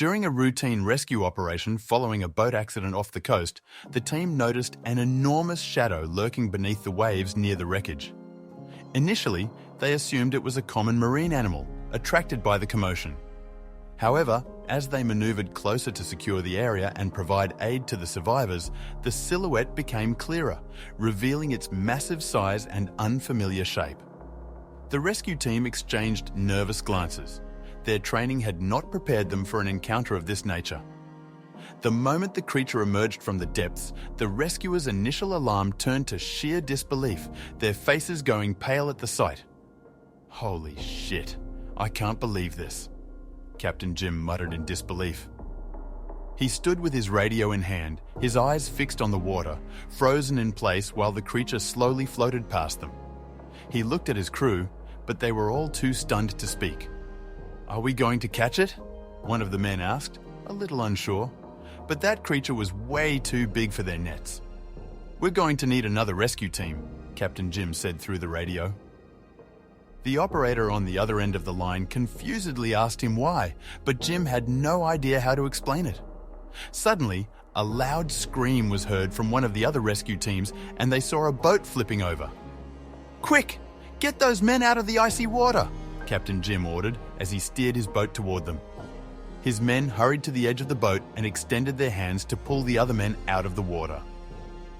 During a routine rescue operation following a boat accident off the coast, the team noticed an enormous shadow lurking beneath the waves near the wreckage. Initially, they assumed it was a common marine animal, attracted by the commotion. However, as they maneuvered closer to secure the area and provide aid to the survivors, the silhouette became clearer, revealing its massive size and unfamiliar shape. The rescue team exchanged nervous glances. Their training had not prepared them for an encounter of this nature. The moment the creature emerged from the depths, the rescuers' initial alarm turned to sheer disbelief, their faces going pale at the sight. "Holy shit, I can't believe this," Captain Jim muttered in disbelief. He stood with his radio in hand, his eyes fixed on the water, frozen in place while the creature slowly floated past them. He looked at his crew, but they were all too stunned to speak. "Are we going to catch it?" one of the men asked, a little unsure. But that creature was way too big for their nets. "We're going to need another rescue team," Captain Jim said through the radio. The operator on the other end of the line confusedly asked him why, but Jim had no idea how to explain it. Suddenly, a loud scream was heard from one of the other rescue teams, and they saw a boat flipping over. "Quick! Get those men out of the icy water!" Captain Jim ordered as he steered his boat toward them. His men hurried to the edge of the boat and extended their hands to pull the other men out of the water.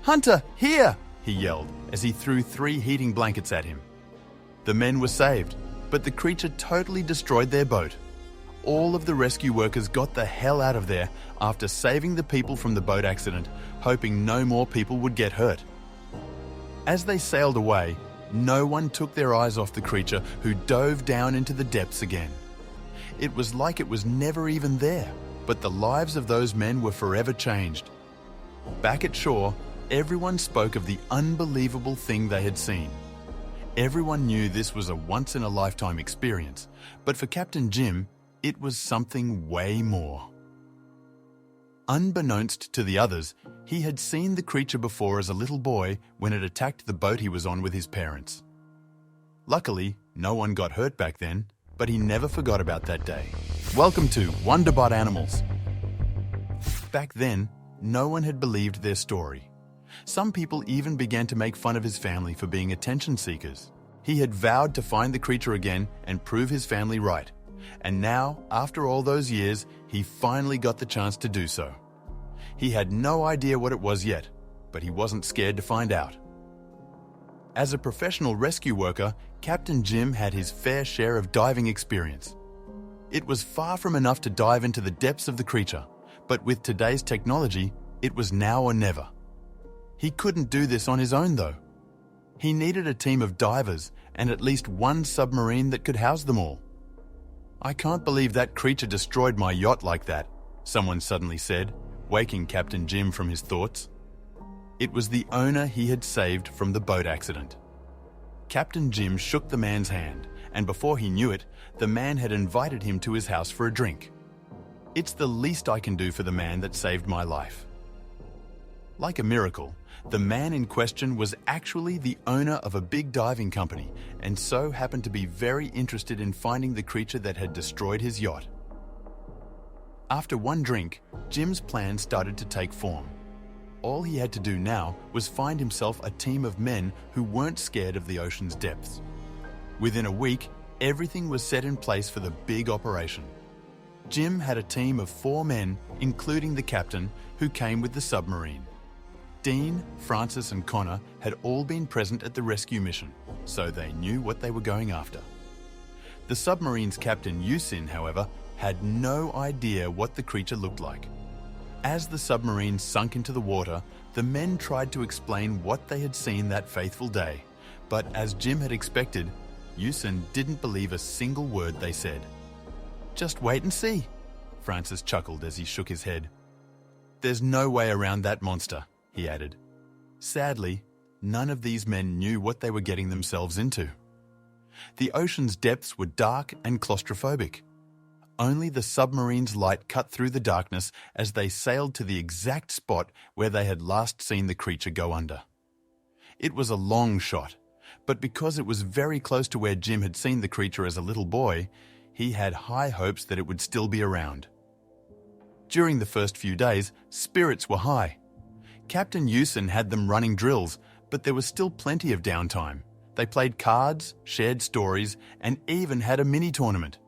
"Hunter, here!" he yelled as he threw 3 heating blankets at him. The men were saved, but the creature totally destroyed their boat. All of the rescue workers got the hell out of there after saving the people from the boat accident, hoping no more people would get hurt. As they sailed away, no one took their eyes off the creature, who dove down into the depths again. It was like it was never even there, but the lives of those men were forever changed. Back at shore, everyone spoke of the unbelievable thing they had seen. Everyone knew this was a once-in-a-lifetime experience, but for Captain Jim, it was something way more. Unbeknownst to the others, he had seen the creature before as a little boy when it attacked the boat he was on with his parents. Luckily, no one got hurt back then, but he never forgot about that day. Welcome to Wonderbot Animals. Back then, no one had believed their story. Some people even began to make fun of his family for being attention seekers. He had vowed to find the creature again and prove his family right. And now, after all those years, he finally got the chance to do so. He had no idea what it was yet, but he wasn't scared to find out. As a professional rescue worker, Captain Jim had his fair share of diving experience. It was far from enough to dive into the depths of the creature, but with today's technology, it was now or never. He couldn't do this on his own, though. He needed a team of divers and at least one submarine that could house them all. "I can't believe that creature destroyed my yacht like that," someone suddenly said, waking Captain Jim from his thoughts. It was the owner he had saved from the boat accident. Captain Jim shook the man's hand, and before he knew it, the man had invited him to his house for a drink. "It's the least I can do for the man that saved my life." Like a miracle, the man in question was actually the owner of a big diving company, and so happened to be very interested in finding the creature that had destroyed his yacht. After one drink, Jim's plan started to take form. All he had to do now was find himself a team of men who weren't scared of the ocean's depths. Within a week, everything was set in place for the big operation. Jim had a team of 4 men, including the captain, who came with the submarine. Dean, Francis and Connor had all been present at the rescue mission, so they knew what they were going after. The submarine's captain, Yusin, however, had no idea what the creature looked like. As the submarine sunk into the water, the men tried to explain what they had seen that fateful day, but as Jim had expected, Yusin didn't believe a single word they said. "Just wait and see," Francis chuckled as he shook his head. "There's no way around that monster," he added. Sadly, none of these men knew what they were getting themselves into. The ocean's depths were dark and claustrophobic. Only the submarine's light cut through the darkness as they sailed to the exact spot where they had last seen the creature go under. It was a long shot, but because it was very close to where Jim had seen the creature as a little boy, he had high hopes that it would still be around. During the first few days, spirits were high. Captain Yusin had them running drills, but there was still plenty of downtime. They played cards, shared stories, and even had a mini-tournament.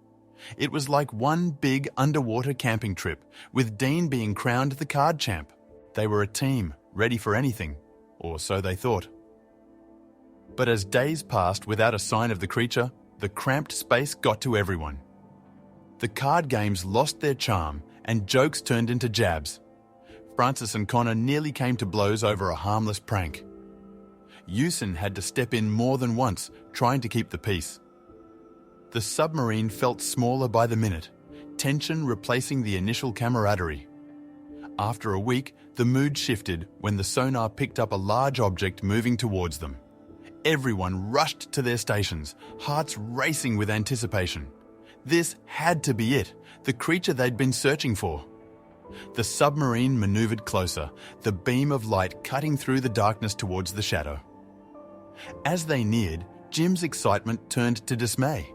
It was like one big underwater camping trip, with Dean being crowned the card champ. They were a team, ready for anything, or so they thought. But as days passed without a sign of the creature, the cramped space got to everyone. The card games lost their charm, and jokes turned into jabs. Francis and Connor nearly came to blows over a harmless prank. Yusin had to step in more than once, trying to keep the peace. The submarine felt smaller by the minute, tension replacing the initial camaraderie. After a week, the mood shifted when the sonar picked up a large object moving towards them. Everyone rushed to their stations, hearts racing with anticipation. This had to be it, the creature they'd been searching for. The submarine maneuvered closer, the beam of light cutting through the darkness towards the shadow. As they neared, Jim's excitement turned to dismay.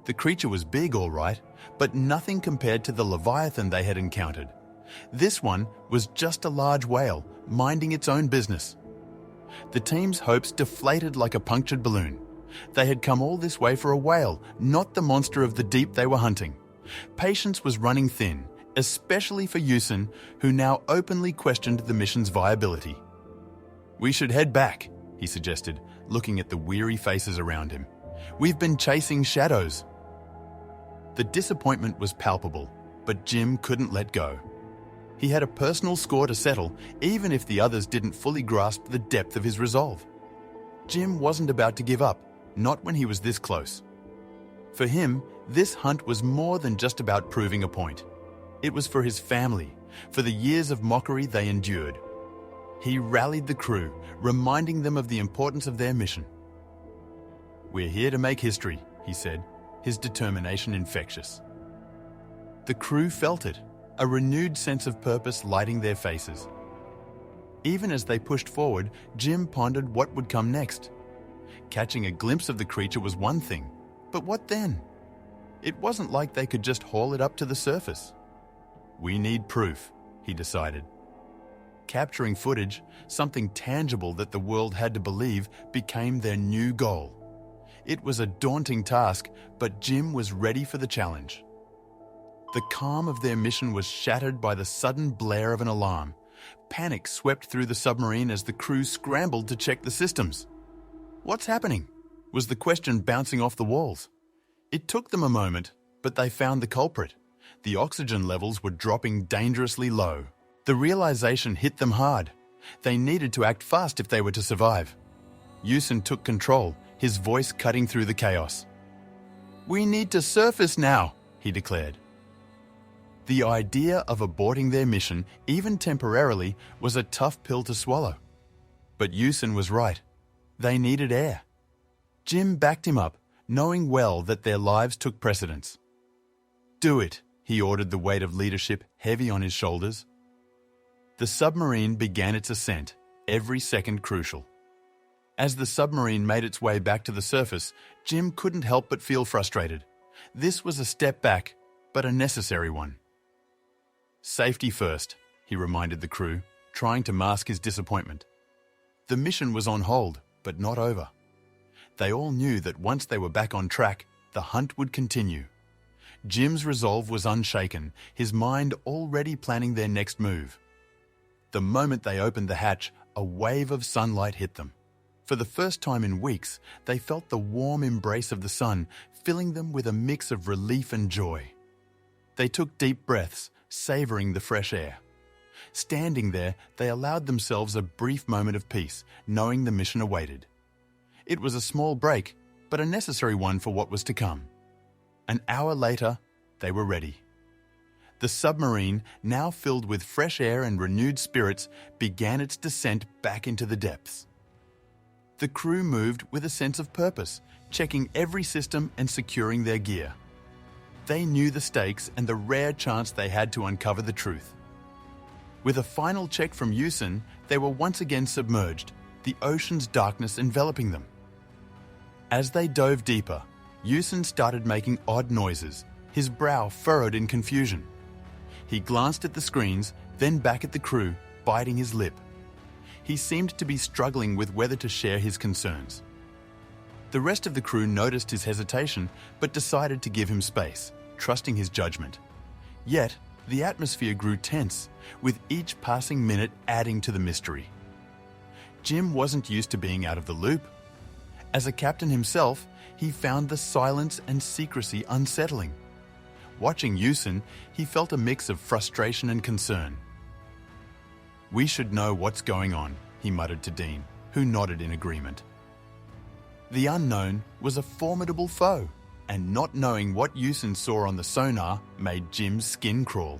The creature was big, all right, but nothing compared to the Leviathan they had encountered. This one was just a large whale, minding its own business. The team's hopes deflated like a punctured balloon. They had come all this way for a whale, not the monster of the deep they were hunting. Patience was running thin, especially for Yusin, who now openly questioned the mission's viability. "We should head back," he suggested, looking at the weary faces around him. "We've been chasing shadows." The disappointment was palpable, but Jim couldn't let go. He had a personal score to settle, even if the others didn't fully grasp the depth of his resolve. Jim wasn't about to give up, not when he was this close. For him, this hunt was more than just about proving a point. It was for his family, for the years of mockery they endured. He rallied the crew, reminding them of the importance of their mission. "We're here to make history," he said, his determination infectious. The crew felt it, a renewed sense of purpose lighting their faces. Even as they pushed forward, Jim pondered what would come next. Catching a glimpse of the creature was one thing, but what then? It wasn't like they could just haul it up to the surface. "We need proof," he decided. Capturing footage, something tangible that the world had to believe, became their new goal. It was a daunting task, but Jim was ready for the challenge. The calm of their mission was shattered by the sudden blare of an alarm. Panic swept through the submarine as the crew scrambled to check the systems. "What's happening?" was the question bouncing off the walls. It took them a moment, but they found the culprit. The oxygen levels were dropping dangerously low. The realization hit them hard. They needed to act fast if they were to survive. Yusin took control, his voice cutting through the chaos. "We need to surface now," he declared. The idea of aborting their mission, even temporarily, was a tough pill to swallow. But Yusin was right. They needed air. Jim backed him up, knowing well that their lives took precedence. "Do it," he ordered, the weight of leadership heavy on his shoulders. The submarine began its ascent, every second crucial. As the submarine made its way back to the surface, Jim couldn't help but feel frustrated. This was a step back, but a necessary one. "Safety first," he reminded the crew, trying to mask his disappointment. The mission was on hold, but not over. They all knew that once they were back on track, the hunt would continue. Jim's resolve was unshaken, his mind already planning their next move. The moment they opened the hatch, a wave of sunlight hit them. For the first time in weeks, they felt the warm embrace of the sun, filling them with a mix of relief and joy. They took deep breaths, savoring the fresh air. Standing there, they allowed themselves a brief moment of peace, knowing the mission awaited. It was a small break, but a necessary one for what was to come. An hour later, they were ready. The submarine, now filled with fresh air and renewed spirits, began its descent back into the depths. The crew moved with a sense of purpose, checking every system and securing their gear. They knew the stakes and the rare chance they had to uncover the truth. With a final check from Yusin, they were once again submerged, the ocean's darkness enveloping them. As they dove deeper, Yusin started making odd noises, his brow furrowed in confusion. He glanced at the screens, then back at the crew, biting his lip. He seemed to be struggling with whether to share his concerns. The rest of the crew noticed his hesitation, but decided to give him space, trusting his judgment. Yet, the atmosphere grew tense, with each passing minute adding to the mystery. Jim wasn't used to being out of the loop. As a captain himself, he found the silence and secrecy unsettling. Watching Yusin, he felt a mix of frustration and concern. "We should know what's going on," he muttered to Dean, who nodded in agreement. The unknown was a formidable foe, and not knowing what Yusin saw on the sonar made Jim's skin crawl.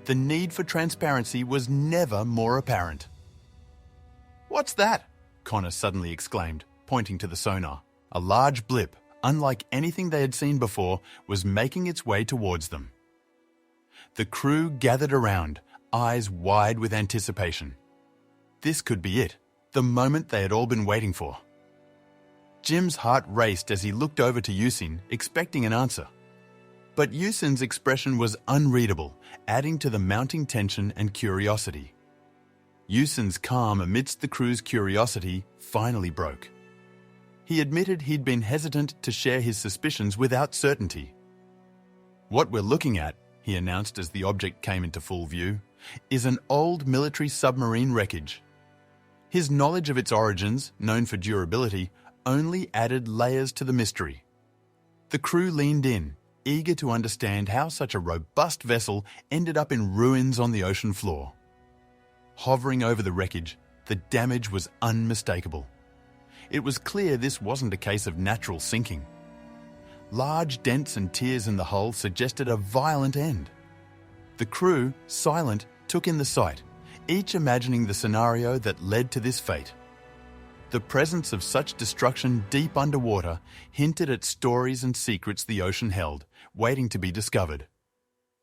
The need for transparency was never more apparent. "What's that?" Connor suddenly exclaimed, pointing to the sonar. A large blip, unlike anything they had seen before, was making its way towards them. The crew gathered around, eyes wide with anticipation. This could be it, the moment they had all been waiting for. Jim's heart raced as he looked over to Yusin, expecting an answer. But Yusin's expression was unreadable, adding to the mounting tension and curiosity. Yusin's calm amidst the crew's curiosity finally broke. He admitted he'd been hesitant to share his suspicions without certainty. "What we're looking at," he announced as the object came into full view, "is an old military submarine wreckage." His knowledge of its origins, known for durability, only added layers to the mystery. The crew leaned in, eager to understand how such a robust vessel ended up in ruins on the ocean floor. Hovering over the wreckage, the damage was unmistakable. It was clear this wasn't a case of natural sinking. Large dents and tears in the hull suggested a violent end. The crew, silent, took in the sight, each imagining the scenario that led to this fate. The presence of such destruction deep underwater hinted at stories and secrets the ocean held, waiting to be discovered.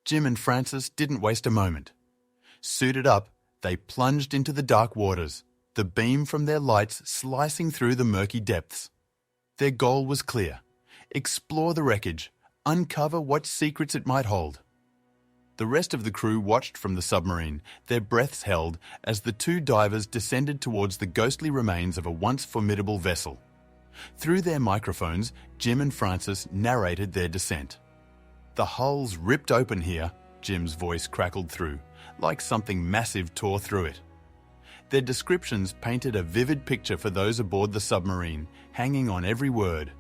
Jim and Francis didn't waste a moment. Suited up, they plunged into the dark waters, the beam from their lights slicing through the murky depths. Their goal was clear: explore the wreckage, uncover what secrets it might hold. The rest of the crew watched from the submarine, their breaths held as the two divers descended towards the ghostly remains of a once formidable vessel. Through their microphones, Jim and Francis narrated their descent. "The hull's ripped open here," Jim's voice crackled through, like something massive tore through it. Their descriptions painted a vivid picture for those aboard the submarine, hanging on every word.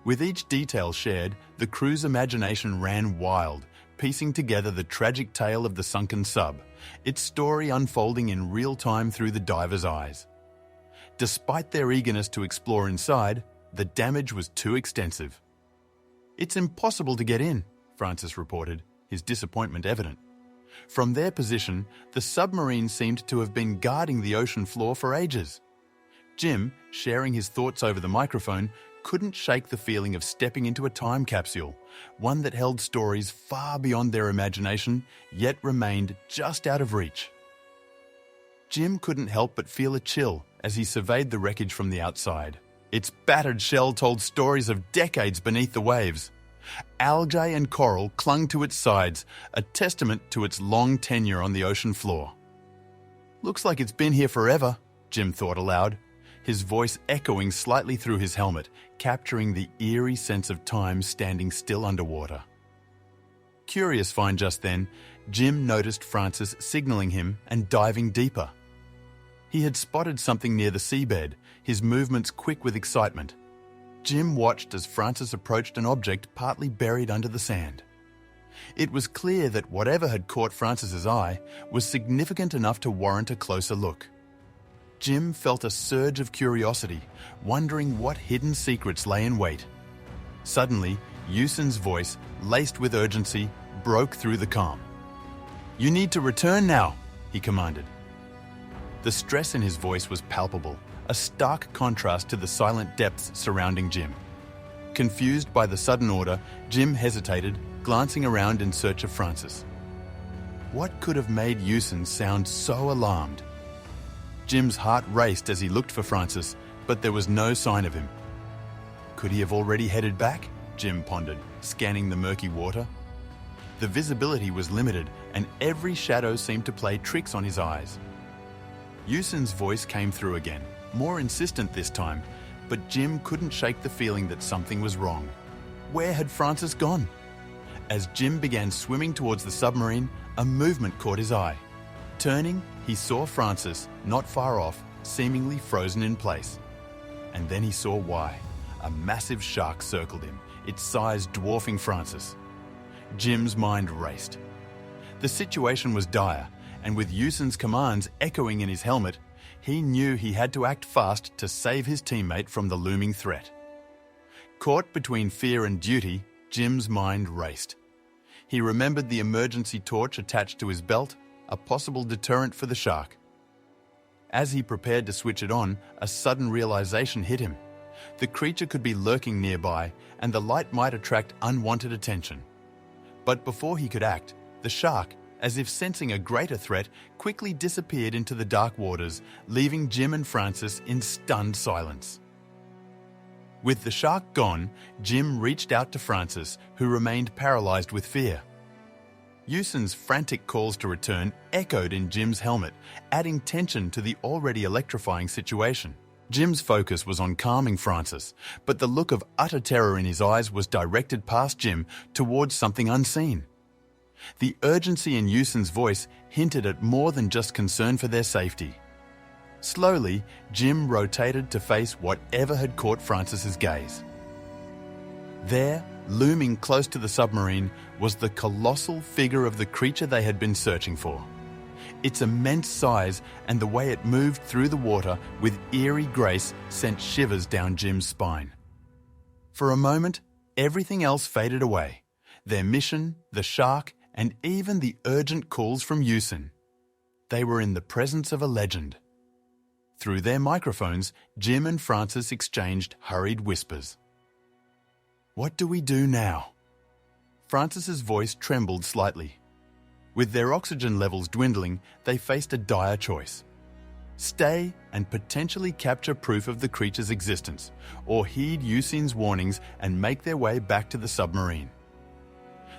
With each detail shared, the crew's imagination ran wild, piecing together the tragic tale of the sunken sub, its story unfolding in real time through the divers' eyes. Despite their eagerness to explore inside, the damage was too extensive. "It's impossible to get in," Francis reported, his disappointment evident. From their position, the submarine seemed to have been guarding the ocean floor for ages. Jim, sharing his thoughts over the microphone, couldn't shake the feeling of stepping into a time capsule, one that held stories far beyond their imagination, yet remained just out of reach. Jim couldn't help but feel a chill as he surveyed the wreckage from the outside. Its battered shell told stories of decades beneath the waves. Algae and coral clung to its sides, a testament to its long tenure on the ocean floor. "Looks like it's been here forever," Jim thought aloud, his voice echoing slightly through his helmet, capturing the eerie sense of time standing still underwater. Curious find just then, Jim noticed Francis signaling him and diving deeper. He had spotted something near the seabed, his movements quick with excitement. Jim watched as Francis approached an object partly buried under the sand. It was clear that whatever had caught Francis's eye was significant enough to warrant a closer look. Jim felt a surge of curiosity, wondering what hidden secrets lay in wait. Suddenly, Yusin's voice, laced with urgency, broke through the calm. "You need to return now," he commanded. The stress in his voice was palpable, a stark contrast to the silent depths surrounding Jim. Confused by the sudden order, Jim hesitated, glancing around in search of Francis. What could have made Yusin sound so alarmed? Jim's heart raced as he looked for Francis, but there was no sign of him. Could he have already headed back? Jim pondered, scanning the murky water. The visibility was limited, and every shadow seemed to play tricks on his eyes. Usen's voice came through again, more insistent this time, but Jim couldn't shake the feeling that something was wrong. Where had Francis gone? As Jim began swimming towards the submarine, a movement caught his eye. Turning, he saw Francis, not far off, seemingly frozen in place. And then he saw why. A massive shark circled him, its size dwarfing Francis. Jim's mind raced. The situation was dire, and with Usen's commands echoing in his helmet, he knew he had to act fast to save his teammate from the looming threat. Caught between fear and duty, Jim's mind raced. He remembered the emergency torch attached to his belt, a possible deterrent for the shark. As he prepared to switch it on, a sudden realization hit him. The creature could be lurking nearby, and the light might attract unwanted attention. But before he could act, the shark, as if sensing a greater threat, quickly disappeared into the dark waters, leaving Jim and Francis in stunned silence. With the shark gone, Jim reached out to Francis, who remained paralyzed with fear. Usen's frantic calls to return echoed in Jim's helmet, adding tension to the already electrifying situation. Jim's focus was on calming Francis, but the look of utter terror in his eyes was directed past Jim towards something unseen. The urgency in Usen's voice hinted at more than just concern for their safety. Slowly, Jim rotated to face whatever had caught Francis's gaze. There, looming close to the submarine, was the colossal figure of the creature they had been searching for. Its immense size and the way it moved through the water with eerie grace sent shivers down Jim's spine. For a moment, everything else faded away. Their mission, the shark, and even the urgent calls from Usen. They were in the presence of a legend. Through their microphones, Jim and Francis exchanged hurried whispers. "What do we do now?" Francis's voice trembled slightly. With their oxygen levels dwindling, they faced a dire choice. Stay and potentially capture proof of the creature's existence, or heed Usen's warnings and make their way back to the submarine.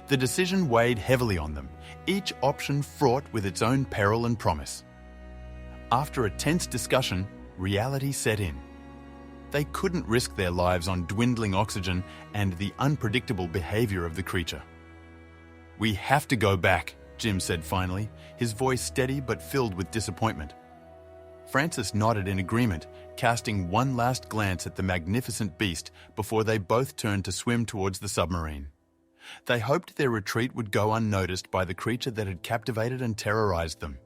The decision weighed heavily on them, each option fraught with its own peril and promise. After a tense discussion, reality set in. They couldn't risk their lives on dwindling oxygen and the unpredictable behavior of the creature. "We have to go back," Jim said finally, his voice steady but filled with disappointment. Francis nodded in agreement, casting one last glance at the magnificent beast before they both turned to swim towards the submarine. They hoped their retreat would go unnoticed by the creature that had captivated and terrorized them.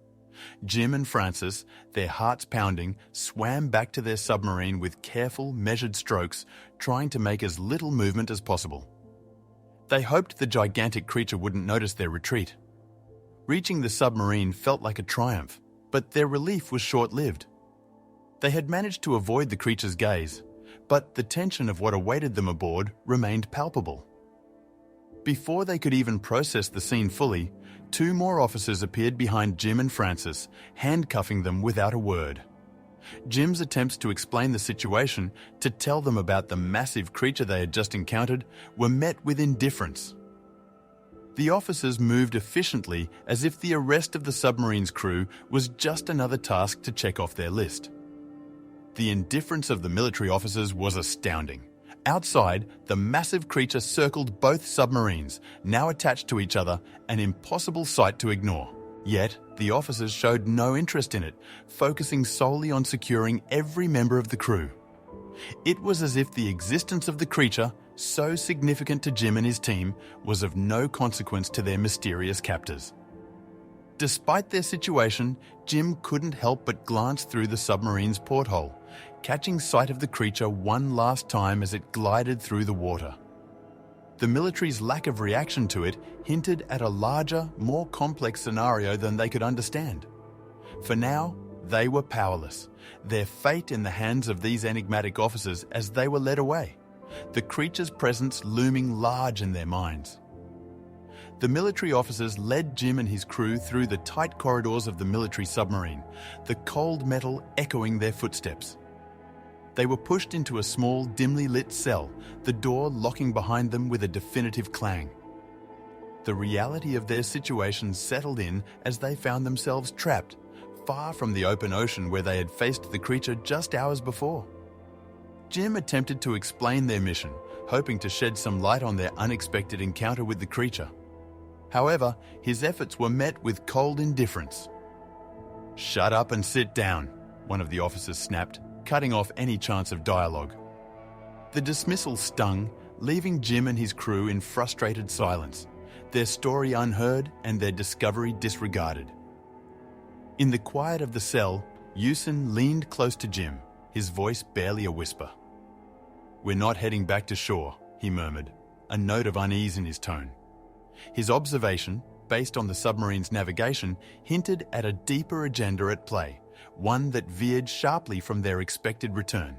Jim and Francis, their hearts pounding, swam back to their submarine with careful, measured strokes, trying to make as little movement as possible. They hoped the gigantic creature wouldn't notice their retreat. Reaching the submarine felt like a triumph, but their relief was short-lived. They had managed to avoid the creature's gaze, but the tension of what awaited them aboard remained palpable. Before they could even process the scene fully, 2 more officers appeared behind Jim and Francis, handcuffing them without a word. Jim's attempts to explain the situation, to tell them about the massive creature they had just encountered, were met with indifference. The officers moved efficiently as if the arrest of the submarine's crew was just another task to check off their list. The indifference of the military officers was astounding. Outside, the massive creature circled both submarines, now attached to each other, an impossible sight to ignore. Yet, the officers showed no interest in it, focusing solely on securing every member of the crew. It was as if the existence of the creature, so significant to Jim and his team, was of no consequence to their mysterious captors. Despite their situation, Jim couldn't help but glance through the submarine's porthole, catching sight of the creature one last time as it glided through the water. The military's lack of reaction to it hinted at a larger, more complex scenario than they could understand. For now, they were powerless, their fate in the hands of these enigmatic officers as they were led away, the creature's presence looming large in their minds. The military officers led Jim and his crew through the tight corridors of the military submarine, the cold metal echoing their footsteps. They were pushed into a small, dimly lit cell, the door locking behind them with a definitive clang. The reality of their situation settled in as they found themselves trapped, far from the open ocean where they had faced the creature just hours before. Jim attempted to explain their mission, hoping to shed some light on their unexpected encounter with the creature. However, his efforts were met with cold indifference. "Shut up and sit down," one of the officers snapped, cutting off any chance of dialogue. The dismissal stung, leaving Jim and his crew in frustrated silence, their story unheard and their discovery disregarded. In the quiet of the cell, Yusin leaned close to Jim, his voice barely a whisper. "We're not heading back to shore," he murmured, a note of unease in his tone. His observation, based on the submarine's navigation, hinted at a deeper agenda at play, one that veered sharply from their expected return.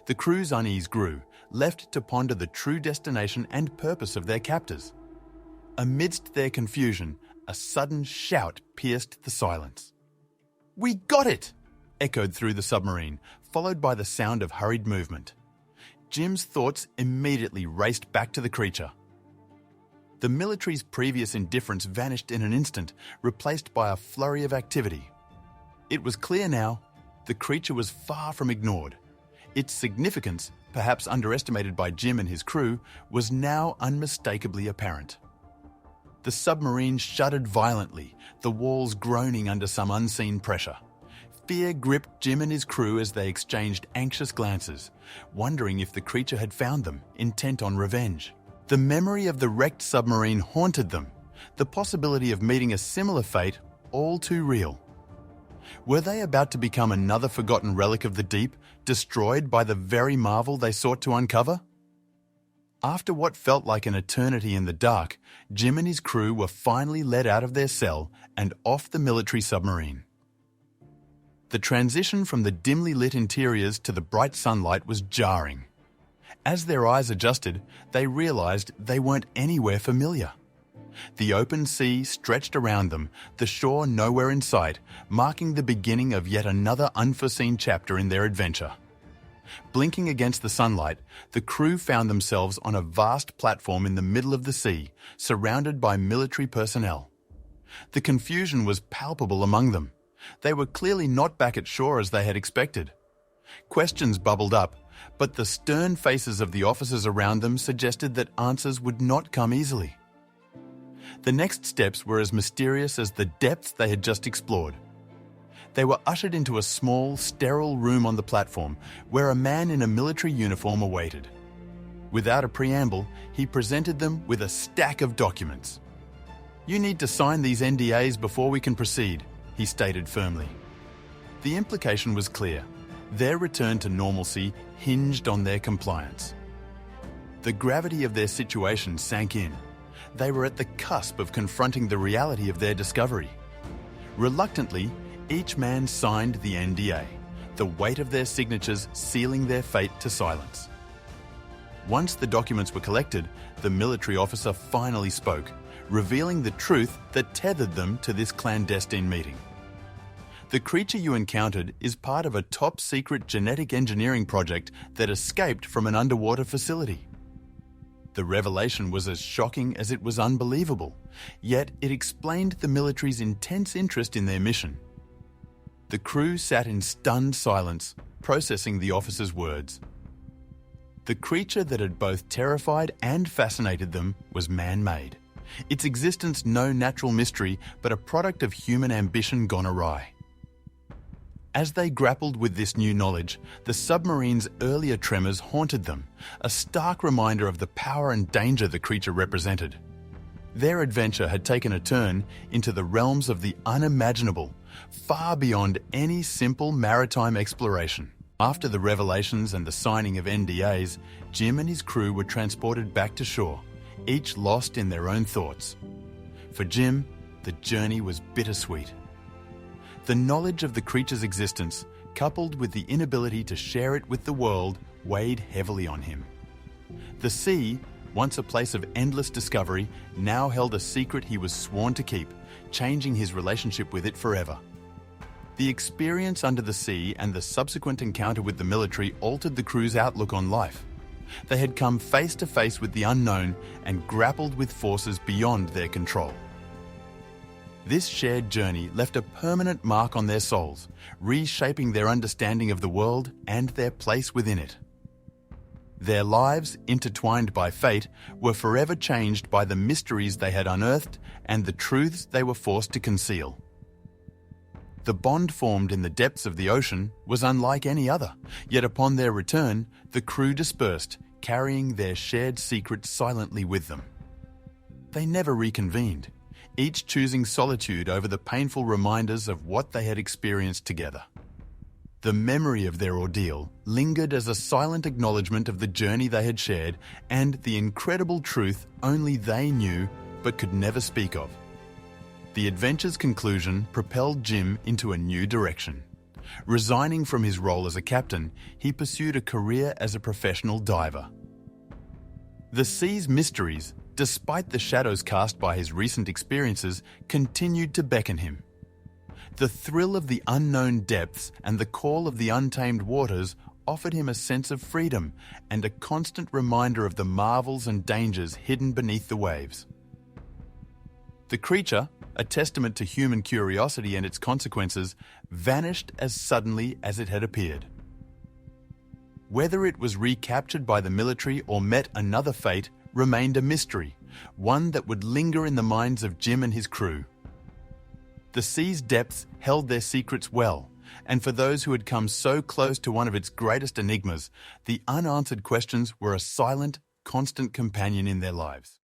The crew's unease grew, left to ponder the true destination and purpose of their captors. Amidst their confusion, a sudden shout pierced the silence. "We got it!" echoed through the submarine, followed by the sound of hurried movement. Jim's thoughts immediately raced back to the creature. The military's previous indifference vanished in an instant, replaced by a flurry of activity. It was clear now, the creature was far from ignored. Its significance, perhaps underestimated by Jim and his crew, was now unmistakably apparent. The submarine shuddered violently, the walls groaning under some unseen pressure. Fear gripped Jim and his crew as they exchanged anxious glances, wondering if the creature had found them, intent on revenge. The memory of the wrecked submarine haunted them, the possibility of meeting a similar fate all too real. Were they about to become another forgotten relic of the deep, destroyed by the very marvel they sought to uncover? After what felt like an eternity in the dark, Jim and his crew were finally led out of their cell and off the military submarine. The transition from the dimly lit interiors to the bright sunlight was jarring. As their eyes adjusted, they realized they weren't anywhere familiar. The open sea stretched around them, the shore nowhere in sight, marking the beginning of yet another unforeseen chapter in their adventure. Blinking against the sunlight, the crew found themselves on a vast platform in the middle of the sea, surrounded by military personnel. The confusion was palpable among them. They were clearly not back at shore as they had expected. Questions bubbled up, but the stern faces of the officers around them suggested that answers would not come easily. The next steps were as mysterious as the depths they had just explored. They were ushered into a small, sterile room on the platform where a man in a military uniform awaited. Without a preamble, he presented them with a stack of documents. "You need to sign these NDAs before we can proceed," he stated firmly. The implication was clear. Their return to normalcy hinged on their compliance. The gravity of their situation sank in. They were at the cusp of confronting the reality of their discovery. Reluctantly, each man signed the NDA, the weight of their signatures sealing their fate to silence. Once the documents were collected, the military officer finally spoke, revealing the truth that tethered them to this clandestine meeting. The creature you encountered is part of a top-secret genetic engineering project that escaped from an underwater facility. The revelation was as shocking as it was unbelievable, yet it explained the military's intense interest in their mission. The crew sat in stunned silence, processing the officer's words. The creature that had both terrified and fascinated them was man-made. Its existence no natural mystery, but a product of human ambition gone awry. As they grappled with this new knowledge, the submarine's earlier tremors haunted them, a stark reminder of the power and danger the creature represented. Their adventure had taken a turn into the realms of the unimaginable, far beyond any simple maritime exploration. After the revelations and the signing of NDAs, Jim and his crew were transported back to shore, each lost in their own thoughts. For Jim, the journey was bittersweet. The knowledge of the creature's existence, coupled with the inability to share it with the world, weighed heavily on him. The sea, once a place of endless discovery, now held a secret he was sworn to keep, changing his relationship with it forever. The experience under the sea and the subsequent encounter with the military altered the crew's outlook on life. They had come face to face with the unknown and grappled with forces beyond their control. This shared journey left a permanent mark on their souls, reshaping their understanding of the world and their place within it. Their lives, intertwined by fate, were forever changed by the mysteries they had unearthed and the truths they were forced to conceal. The bond formed in the depths of the ocean was unlike any other, yet upon their return, the crew dispersed, carrying their shared secret silently with them. They never reconvened, each choosing solitude over the painful reminders of what they had experienced together. The memory of their ordeal lingered as a silent acknowledgement of the journey they had shared and the incredible truth only they knew but could never speak of. The adventure's conclusion propelled Jim into a new direction. Resigning from his role as a captain, he pursued a career as a professional diver. The sea's mysteries, despite the shadows cast by his recent experiences, continued to beckon him. The thrill of the unknown depths and the call of the untamed waters offered him a sense of freedom and a constant reminder of the marvels and dangers hidden beneath the waves. The creature, a testament to human curiosity and its consequences, vanished as suddenly as it had appeared. Whether it was recaptured by the military or met another fate remained a mystery, one that would linger in the minds of Jim and his crew. The sea's depths held their secrets well, and for those who had come so close to one of its greatest enigmas, the unanswered questions were a silent, constant companion in their lives.